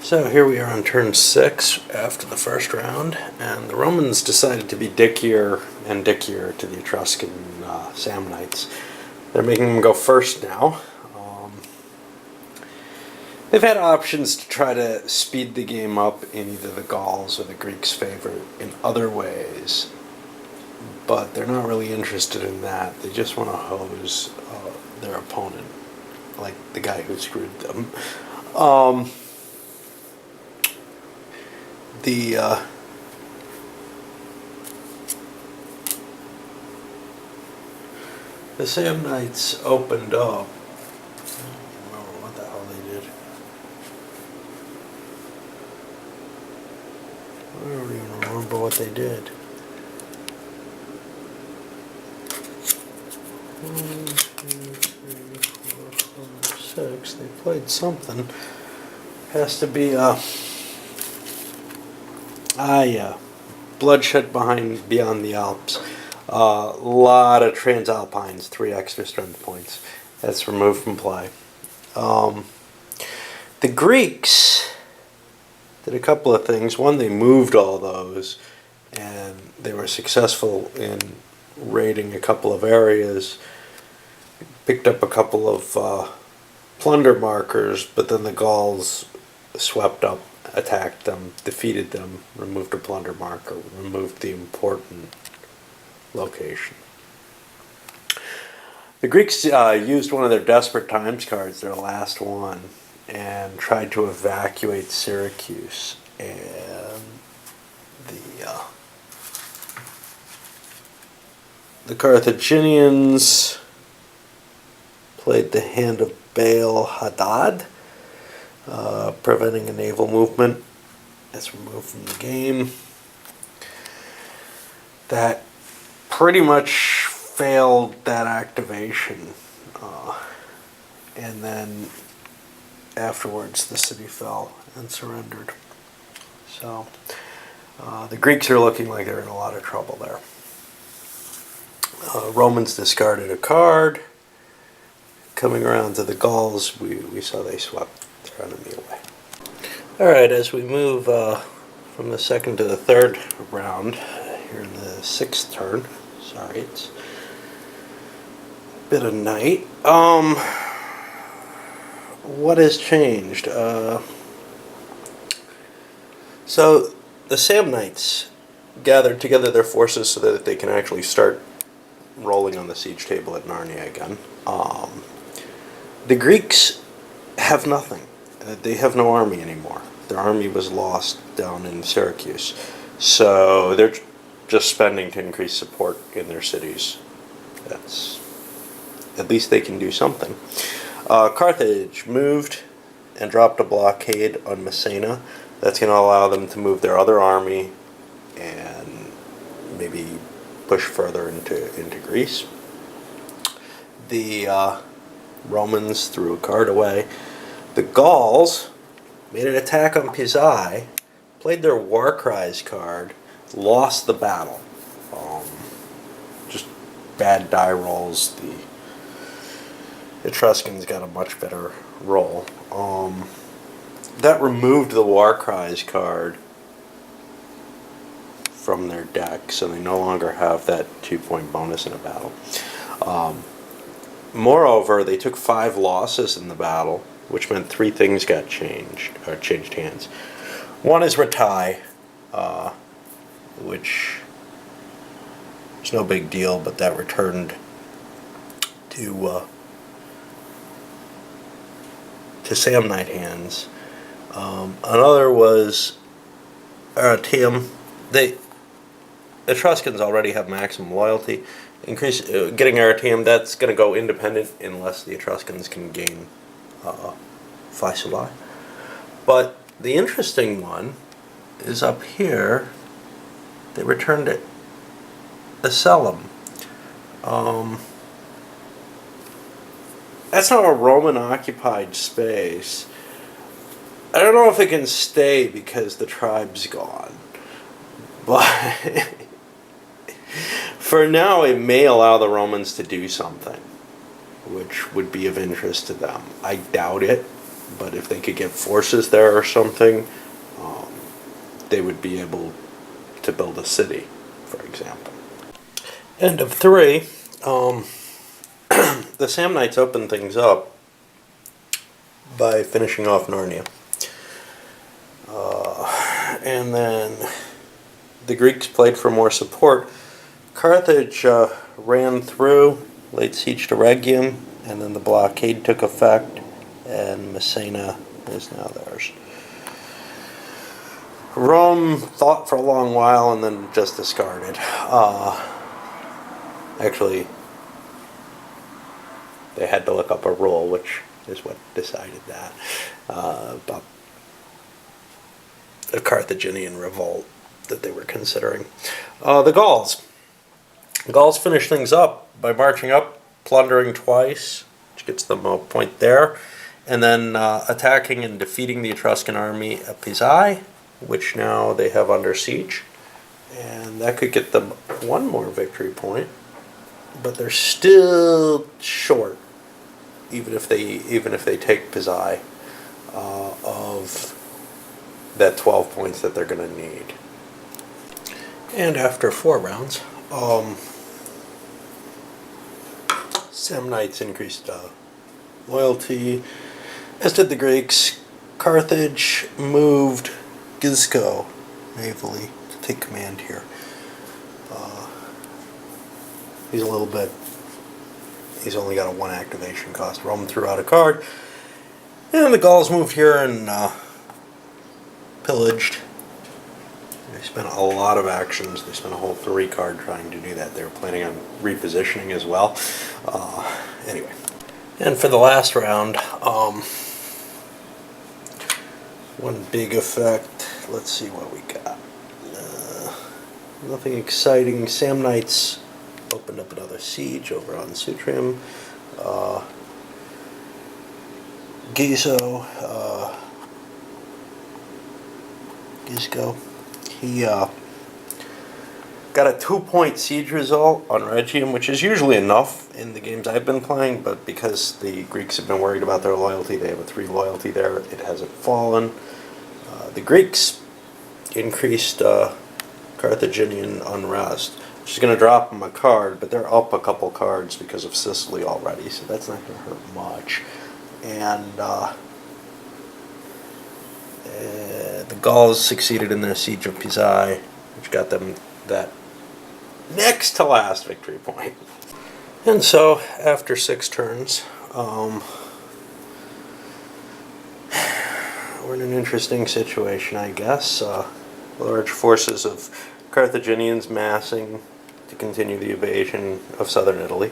So here we are on turn 6 after the first round, and the Romans decided to be dickier and dickier to the Etruscan Samnites. They're making them go first now. They've had options to try to speed the game up in either the Gauls or the Greeks' favor in other ways, but they're not really interested in that. They just want to hose their opponent, like the guy who screwed them. The Samnites opened up. I don't remember what the hell they did. I don't even remember what they did. 1, 2, 3, 4, 5, 6. They played something. Has to be bloodshed beyond the Alps. A lot of Transalpines, 3 extra strength points. That's removed from play. The Greeks did a couple of things. One, they moved all those, and they were successful in raiding a couple of areas. Picked up a couple of plunder markers, but then the Gauls swept up, attacked them, defeated them, removed a plunder marker, removed the important location. The Greeks used one of their Desperate Times cards, their last one, and tried to evacuate Syracuse. And the Carthaginians played the hand of Baal Hadad, preventing a naval movement. That's removed from the game. That pretty much failed that activation, and then afterwards the city fell and surrendered. So the Greeks are looking like they're in a lot of trouble there. Romans discarded a card. Coming around to the Gauls, we saw they swept their enemy away. Alright, as we move from the second to the third round, here in the 6th turn, sorry, it's a bit of night. What has changed? So the Samnites gathered together their forces so that they can actually start rolling on the siege table at Narnia again. The Greeks have nothing. They have no army anymore. Their army was lost down in Syracuse. So they're just spending to increase support in their cities. That's, at least they can do something. Carthage moved and dropped a blockade on Messina. That's going to allow them to move their other army and maybe push further into Greece. The Romans threw a card away. The Gauls made an attack on Pisae, played their War Cries card, lost the battle. Just bad die rolls. The Etruscans got a much better roll. That removed the War Cries card from their deck, so they no longer have that 2-point bonus in a battle. Moreover, they took 5 losses in the battle, which meant 3 things got changed hands. One is Ratai, which is no big deal, but that returned to Samnite hands. Another was Aratium. The Etruscans already have maximum loyalty. Getting Aratium, that's going to go independent unless the Etruscans can gain Faesulae. But the interesting one is up here. They returned it Acellum. That's not a Roman-occupied space. I don't know if it can stay because the tribe's gone. But for now, it may allow the Romans to do something, which would be of interest to them. I doubt it, but if they could get forces there or something, they would be able to build a city, for example. End of 3. The Samnites opened things up by finishing off Narnia. And then the Greeks played for more support. Carthage ran through, laid siege to Rhegium, and then the blockade took effect, and Messina is now theirs. Rome thought for a long while and then just discarded. Actually, they had to look up a rule, which is what decided that, about a Carthaginian revolt that they were considering. The Gauls. The Gauls finished things up by marching up, plundering twice, which gets them a point there, and then attacking and defeating the Etruscan army at Pisae, which now they have under siege. And that could get them one more victory point, but they're still short, even if they take Pisae, of that 12 points that they're going to need. And after 4 rounds, Samnites increased loyalty, as did the Greeks. Carthage moved Gisco navally to take command here. He's only got a 1 activation cost. Rome threw out a card, and the Gauls moved here and pillaged. They spent a lot of actions. They spent a whole 3 card trying to do that. They were planning on repositioning as well. Anyway, and for the last round, one big effect. Let's see what we got. Nothing exciting. Samnites opened up another siege over on Sutrium. Gisco, he got a 2-point siege result on Rhegium, which is usually enough in the games I've been playing, but because the Greeks have been worried about their loyalty, they have a 3 loyalty there. It hasn't fallen. The Greeks increased Carthaginian unrest, which is going to drop them a card, but they're up a couple cards because of Sicily already, so that's not going to hurt much. And the Gauls succeeded in their siege of Pisae, which got them that next to last victory point. And so, after 6 turns, we're in an interesting situation, I guess. Large forces of Carthaginians massing to continue the invasion of southern Italy.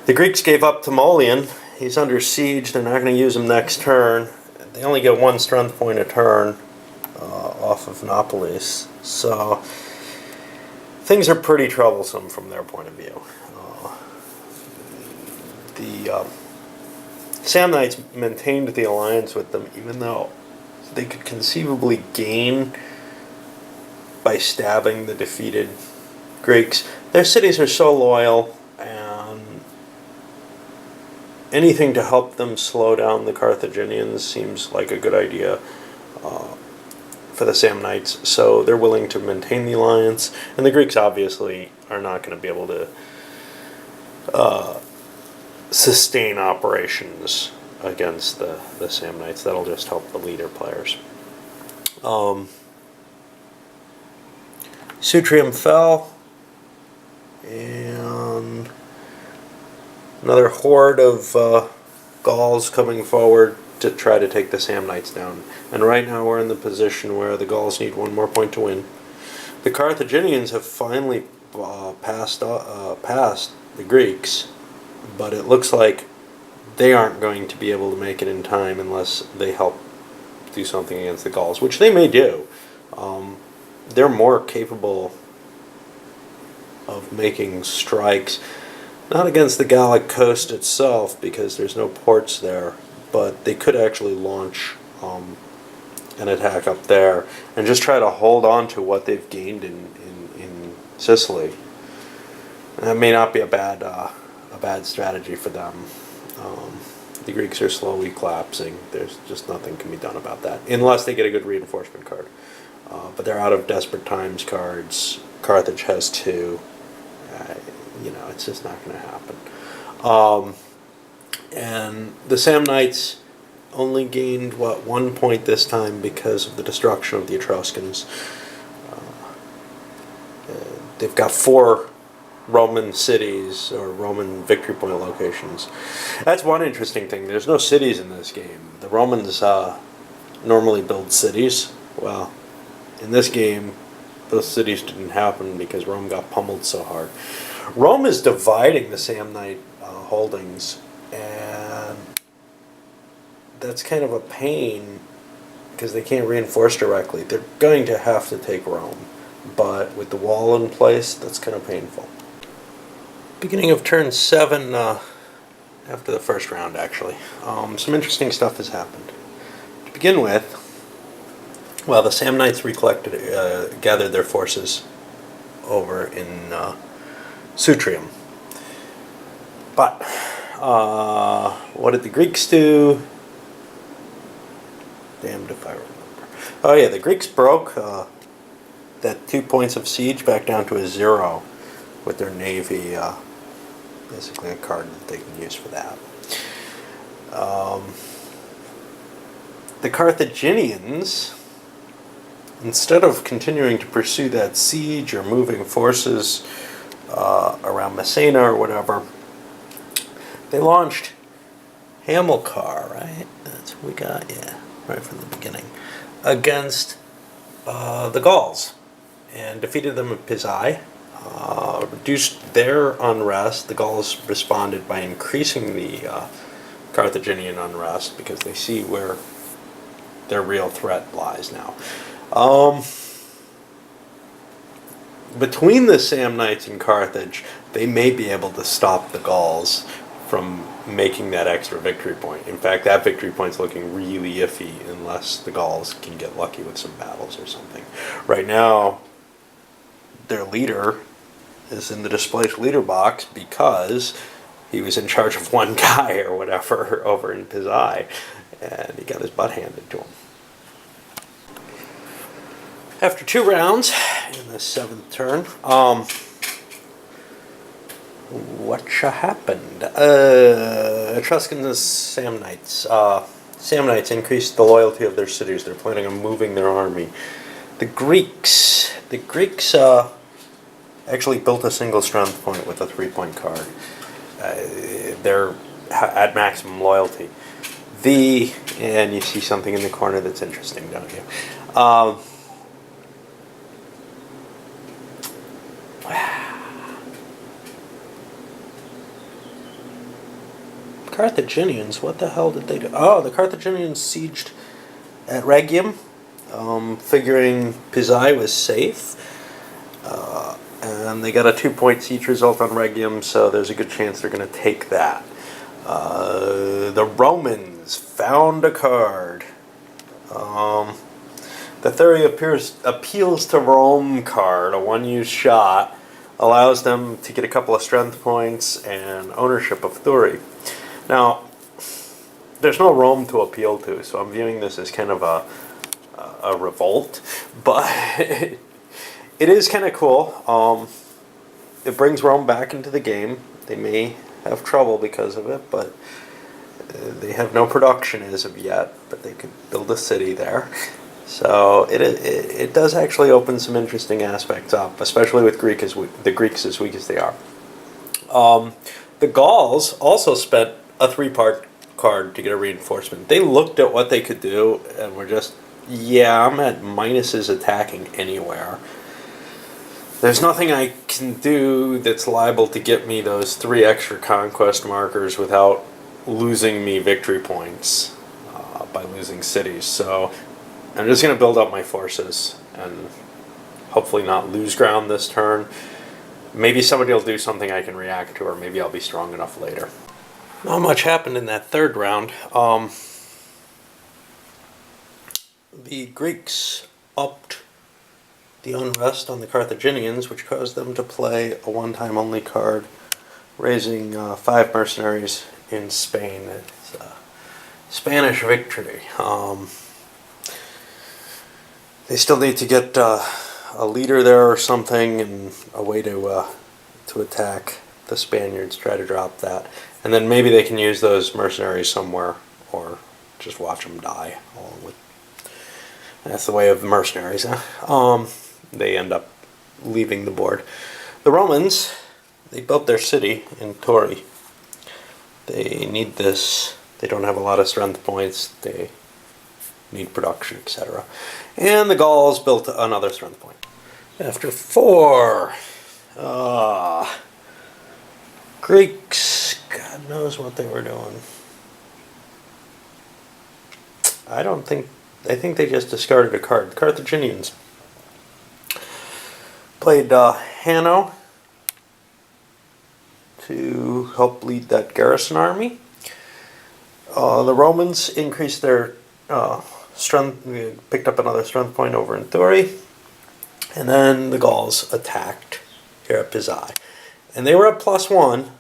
The Greeks gave up to Timoleon. He's under siege. They're not going to use him next turn. They only get 1 strength point a turn off of Naupolis. So things are pretty troublesome from their point of view. The Samnites maintained the alliance with them, even though they could conceivably gain by stabbing the defeated Greeks. Their cities are so loyal, and anything to help them slow down the Carthaginians seems like a good idea for the Samnites, so they're willing to maintain the alliance, and the Greeks obviously are not going to be able to sustain operations against the Samnites. That'll just help the leader players. Sutrium fell, and another horde of Gauls coming forward to try to take the Samnites down. And right now we're in the position where the Gauls need 1 more point to win. The Carthaginians have finally passed the Greeks, but it looks like they aren't going to be able to make it in time unless they help do something against the Gauls, which they may do. They're more capable of making strikes, not against the Gallic coast itself, because there's no ports there, but they could actually launch an attack up there and just try to hold on to what they've gained in Sicily. And that may not be a bad strategy for them. The Greeks are slowly collapsing. There's just nothing can be done about that, unless they get a good reinforcement card. But they're out of Desperate Times cards. Carthage has 2. It's just not going to happen. And the Samnites only gained, 1 point this time because of the destruction of the Etruscans. They've got 4 Roman cities or Roman victory point locations. That's one interesting thing. There's no cities in this game. The Romans normally build cities. Well, in this game, those cities didn't happen because Rome got pummeled so hard. Rome is dividing the Samnite holdings, and that's kind of a pain because they can't reinforce directly. They're going to have to take Rome, but with the wall in place, that's kind of painful. Beginning of turn 7, after the first round actually, some interesting stuff has happened. To begin with, the Samnites gathered their forces over in Sutrium. But what did the Greeks do? Damned if I remember. Oh yeah, the Greeks broke that 2 points of siege back down to a 0 with their navy, basically a card that they can use for that. The Carthaginians, instead of continuing to pursue that siege or moving forces around Messina or whatever, they launched Hamilcar, right? That's what we got, yeah, right from the beginning, against the Gauls, and defeated them at Pisae, reduced their unrest. The Gauls responded by increasing the Carthaginian unrest because they see where their real threat lies now. Between the Samnites and Carthage, they may be able to stop the Gauls from making that extra victory point. In fact, that victory point's looking really iffy unless the Gauls can get lucky with some battles or something. Right now, their leader is in the displaced leader box because he was in charge of one guy or whatever over in Pisae, and he got his butt handed to him. After 2 rounds in the 7th turn, what happened? Etruscans, Samnites. Samnites increased the loyalty of their cities. They're planning on moving their army. The Greeks actually built a single strength point with a 3-point card. They're at maximum loyalty. And you see something in the corner that's interesting, don't you? Carthaginians, what the hell did they do? Oh, the Carthaginians sieged at Rhegium, figuring Pisae was safe. And they got a 2-point siege result on Rhegium, so there's a good chance they're going to take that. The Romans found a card. The Theory Appeals to Rome card, a 1-use shot, allows them to get a couple of strength points and ownership of Thurii. Now, there's no Rome to appeal to, so I'm viewing this as kind of a revolt, but it is kind of cool. It brings Rome back into the game. They may have trouble because of it, but they have no production as of yet, but they could build a city there. So it does actually open some interesting aspects up, especially with the Greeks as weak as they are. The Gauls also spent a 3-part card to get a reinforcement. They looked at what they could do and were just, yeah, I'm at minuses attacking anywhere. There's nothing I can do that's liable to get me those 3 extra conquest markers without losing me victory points by losing cities. So I'm just going to build up my forces and hopefully not lose ground this turn. Maybe somebody will do something I can react to, or maybe I'll be strong enough later. Not much happened in that 3rd round. The Greeks upped the unrest on the Carthaginians, which caused them to play a 1-time only card, raising 5 mercenaries in Spain. It's a Spanish victory. They still need to get a leader there or something, and a way to attack the Spaniards, try to drop that. And then maybe they can use those mercenaries somewhere, or just watch them die along with. That's the way of the mercenaries, huh? They end up leaving the board. The Romans, they built their city in Tori. They need this. They don't have a lot of strength points. They need production, etc. And the Gauls built another strength point. After 4, Greeks, God knows what they were doing. I think they just discarded a card. Carthaginians played Hanno to help lead that garrison army. The Romans increased their strength, picked up another strength point over in Thuri, and then the Gauls attacked here at Pisae. And they were at +1,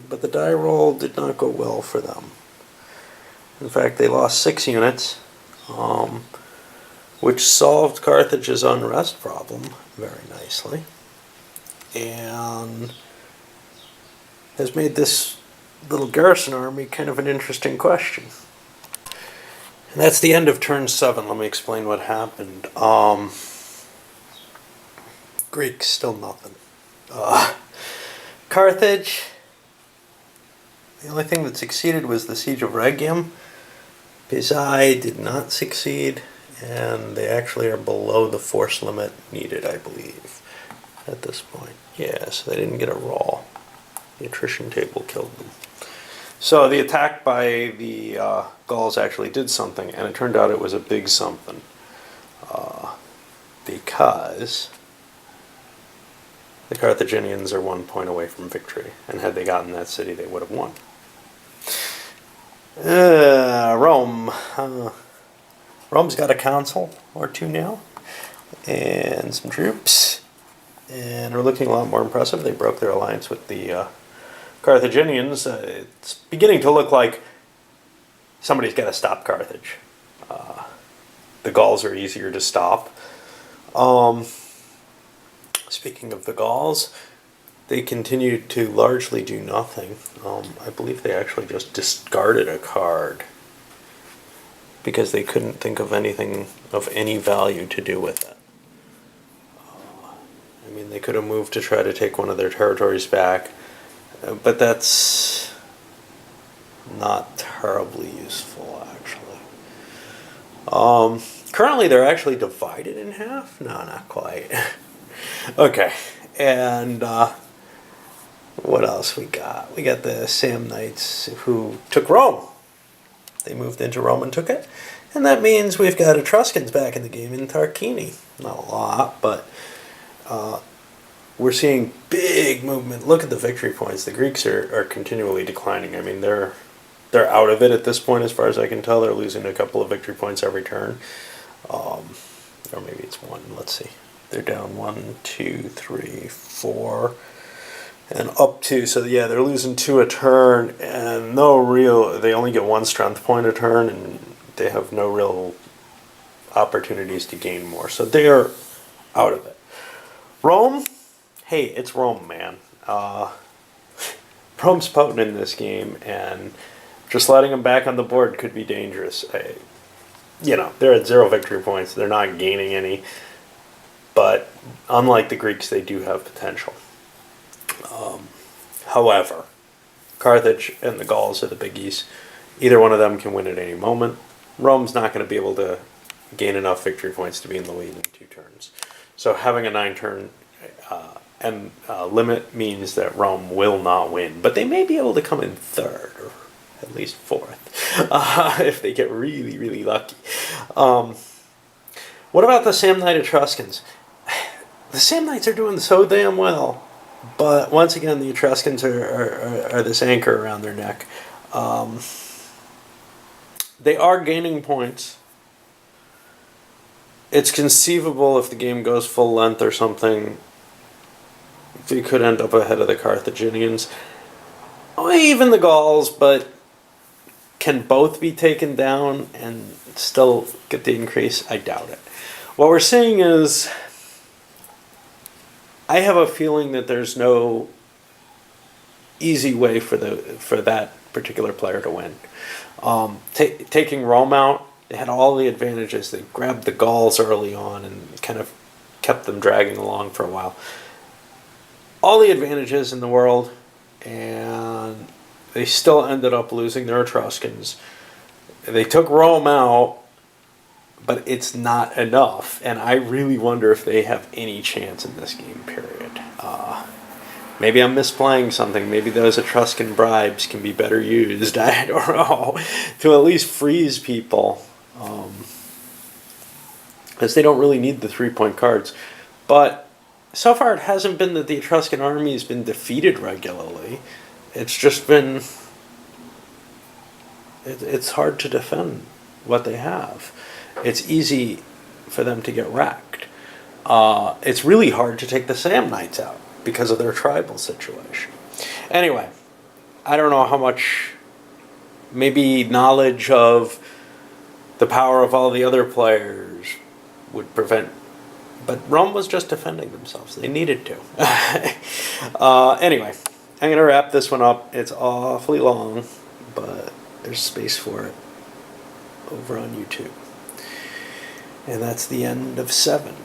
but the die roll did not go well for them. In fact, they lost 6 units, which solved Carthage's unrest problem very nicely, and has made this little garrison army kind of an interesting question. And that's the end of turn 7. Let me explain what happened. Greeks, still nothing. Carthage, the only thing that succeeded was the siege of Rhegium. Pisae did not succeed, and they actually are below the force limit needed, I believe, at this point. Yeah, so they didn't get a roll. The attrition table killed them. So the attack by the Gauls actually did something, and it turned out it was a big something. Because the Carthaginians are 1 point away from victory, and had they gotten that city, they would have won. Rome. Rome's got a consul or two now, and some troops, and are looking a lot more impressive. They broke their alliance with the Carthaginians. It's beginning to look like somebody's got to stop Carthage. The Gauls are easier to stop. Speaking of the Gauls, they continue to largely do nothing. I believe they actually just discarded a card because they couldn't think of anything of any value to do with it. I mean, they could have moved to try to take one of their territories back, but that's not terribly useful, actually. Currently, they're actually divided in half? No, not quite. Okay, and what else we got? We got the Samnites who took Rome. They moved into Rome and took it. And that means we've got Etruscans back in the game in Tarquini. Not a lot, but we're seeing big movement. Look at the victory points. The Greeks are continually declining. I mean, they're out of it at this point, as far as I can tell. They're losing a couple of victory points every turn. Or maybe it's 1. Let's see. They're down 1, 2, 3, 4, and up 2. So yeah, they're losing 2 a turn, and they only get 1 strength point a turn, and they have no real opportunities to gain more. So they're out of it. Rome, hey, it's Rome, man. Rome's potent in this game, and just letting them back on the board could be dangerous. They're at 0 victory points. They're not gaining any. But unlike the Greeks, they do have potential. However, Carthage and the Gauls are the biggies. Either one of them can win at any moment. Rome's not going to be able to gain enough victory points to be in the lead in 2 turns. So having a 9-turn limit means that Rome will not win. But they may be able to come in 3rd, or at least 4th, if they get really, really lucky. What about the Samnite Etruscans? The Samnites are doing so damn well, but once again, the Etruscans are this anchor around their neck. They are gaining points. It's conceivable if the game goes full length or something, they could end up ahead of the Carthaginians. even the Gauls, but can both be taken down and still get the increase? I doubt it. What we're seeing is, I have a feeling that there's no easy way for that particular player to win. Taking Rome out, they had all the advantages. They grabbed the Gauls early on and kind of kept them dragging along for a while. All the advantages in the world, and they still ended up losing their Etruscans. They took Rome out, but it's not enough, and I really wonder if they have any chance in this game period. Maybe I'm misplaying something. Maybe those Etruscan bribes can be better used, I don't know, to at least freeze people. Because they don't really need the 3-point cards. But so far it hasn't been that the Etruscan army has been defeated regularly. It's just been... It's hard to defend what they have. It's easy for them to get wrecked. It's really hard to take the Samnites out because of their tribal situation. Anyway, I don't know how much, maybe knowledge of the power of all the other players would prevent, but Rome was just defending themselves. They needed to. Anyway, I'm going to wrap this one up. It's awfully long, but there's space for it over on YouTube. And that's the end of 7.